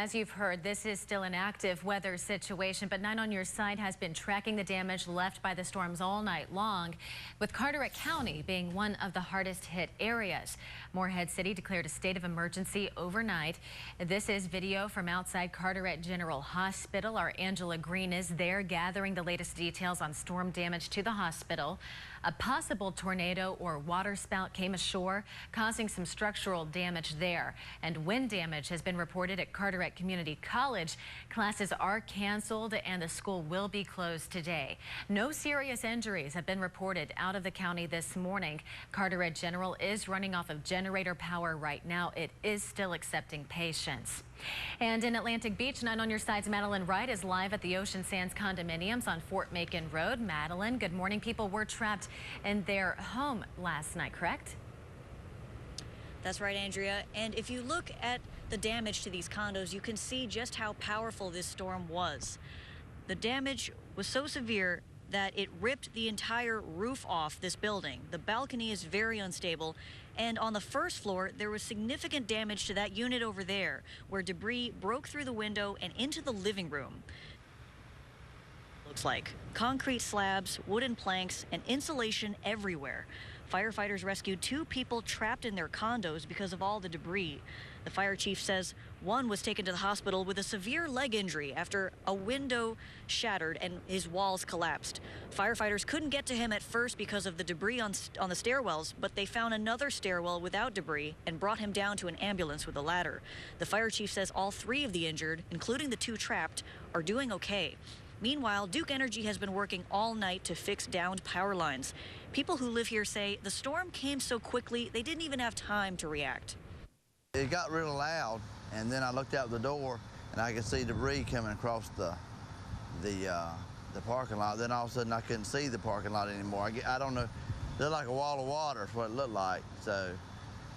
as you've heard, this is still an active weather situation, but 9 on your side has been tracking the damage left by the storms all night long, with Carteret County being one of the hardest hit areas. Morehead City declared a state of emergency overnight. This is video from outside Carteret General Hospital. Our Angela Green is there gathering the latest details on storm damage to the hospital. A possible tornado or waterspout came ashore, causing some structural damage there. And wind damage has been reported at Carteret Community College. Classes are canceled and the school will be closed today. No serious injuries have been reported out of the county this morning. Carteret General is running off of generator power right now. It is still accepting patients. And in Atlantic Beach, 9 on your side's Madeline Wright is live at the Ocean Sands condominiums on Fort Macon Road. Madeline, good morning. People were trapped in their home last night, correct? That's right, Andrea. And if you look at the damage to these condos, you can see just how powerful this storm was. The damage was so severe that it ripped the entire roof off this building. The balcony is very unstable. And on the first floor, there was significant damage to that unit over there, where debris broke through the window and into the living room. Looks like concrete slabs, wooden planks, and insulation everywhere. Firefighters rescued 2 people trapped in their condos because of all the debris. The fire chief says one was taken to the hospital with a severe leg injury after a window shattered and his walls collapsed. Firefighters couldn't get to him at first because of the debris on the stairwells, but they found another stairwell without debris and brought him down to an ambulance with a ladder. The fire chief says all 3 of the injured, including the 2 trapped, are doing okay. Meanwhile, Duke Energy has been working all night to fix downed power lines. People who live here say the storm came so quickly they didn't even have time to react. It got really loud, and then I looked out the door, and I could see debris coming across the parking lot. Then all of a sudden, I couldn't see the parking lot anymore. I don't know. It looked like a wall of water is what it looked like. So,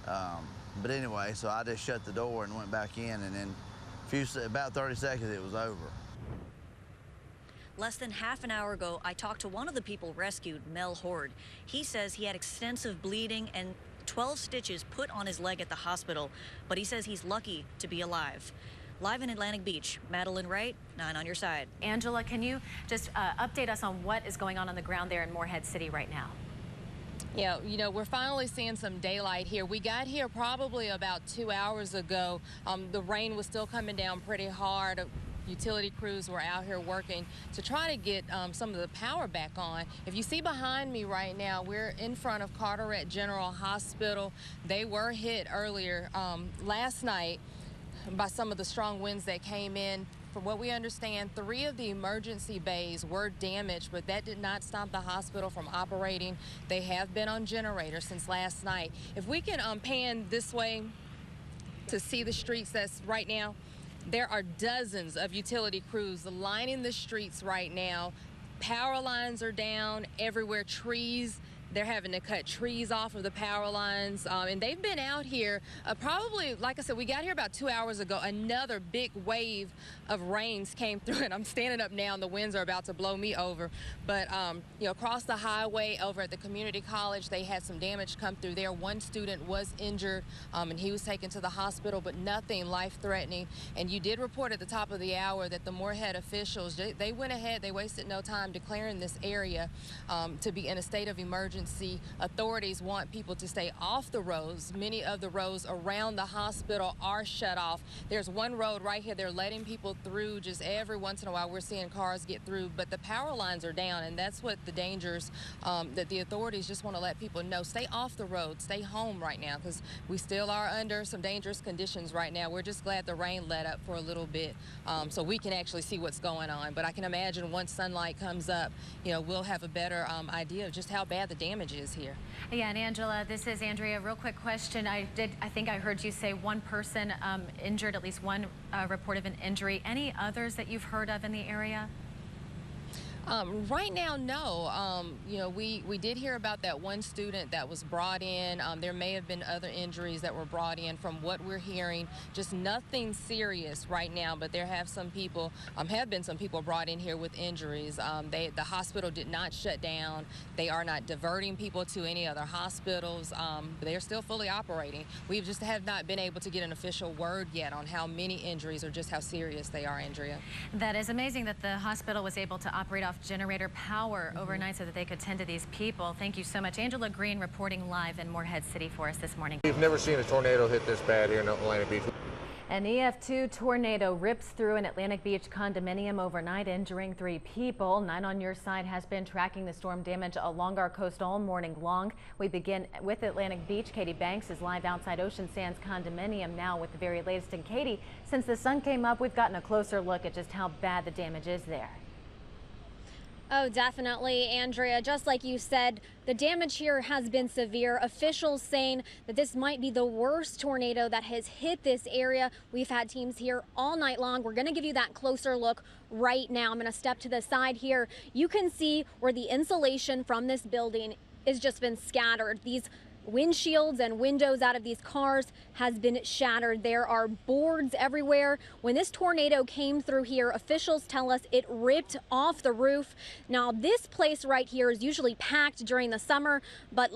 but anyway, so I just shut the door and went back in, and then about 30 seconds, it was over. Less than half an hour ago, I talked to one of the people rescued, Mel Horde. He says he had extensive bleeding and 12 stitches put on his leg at the hospital, but he says he's lucky to be alive. Live in Atlantic Beach, Madeline Wright, 9 on your side. Angela, can you just update us on what is going on the ground there in Morehead City right now? Yeah, you know, we're finally seeing some daylight here. We got here probably about 2 hours ago. The rain was still coming down pretty hard. Utility crews were out here working to try to get some of the power back on. If you see behind me right now, we're in front of Carteret General Hospital. They were hit earlier last night by some of the strong winds that came in. From what we understand, 3 of the emergency bays were damaged, but that did not stop the hospital from operating. They have been on generators since last night. If we can pan this way to see the streets, that's right now, there are dozens of utility crews lining the streets right now. Power lines are down everywhere. Trees, they're having to cut trees off of the power lines. And they've been out here probably, like I said, we got here about 2 hours ago. Another big wave of rains came through, and I'm standing up now and the winds are about to blow me over. But, you know, across the highway over at the community college, they had some damage come through there. One student was injured and he was taken to the hospital, but nothing life-threatening. And you did report at the top of the hour that the Morehead officials, they went ahead, they wasted no time declaring this area to be in a state of emergency. Authorities want people to stay off the roads. Many of the roads around the hospital are shut off. There's one road right here. They're letting people through just every once in a while. We're seeing cars get through, but the power lines are down, and that's what the dangers that the authorities just want to let people know. Stay off the road. Stay home right now, because we still are under some dangerous conditions right now. We're just glad the rain let up for a little bit so we can actually see what's going on. But I can imagine once sunlight comes up, you know, we'll have a better idea of just how bad the damage is here. Yeah, and Angela, this is Andrea. Real quick question. I think I heard you say one person injured, at least one report of an injury. Any others that you've heard of in the area? Right now, no. You know, we did hear about that one student that was brought in. There may have been other injuries that were brought in from what we're hearing. Just nothing serious right now, but there have been some people brought in here with injuries. The hospital did not shut down. They are not diverting people to any other hospitals. They're still fully operating. We just have not been able to get an official word yet on how many injuries or just how serious they are, Andrea. That is amazing that the hospital was able to operate off generator power overnight so that they could tend to these people. Thank you so much. Angela Green reporting live in Morehead City for us this morning. We've never seen a tornado hit this bad here in Atlantic Beach. An EF2 tornado rips through an Atlantic Beach condominium overnight, injuring 3 people. 9 on Your Side has been tracking the storm damage along our coast all morning long. We begin with Atlantic Beach. Katie Banks is live outside Ocean Sands condominium now with the very latest. And Katie, since the sun came up, we've gotten a closer look at just how bad the damage is there. Oh, definitely, Andrea. Just like you said, the damage here has been severe. Officials saying that this might be the worst tornado that has hit this area. We've had teams here all night long. We're going to give you that closer look right now. I'm going to step to the side here. You can see where the insulation from this building has just been scattered. These windshields and windows out of these cars has been shattered. There are boards everywhere. When this tornado came through here, officials tell us it ripped off the roof. Now, this place right here is usually packed during the summer, but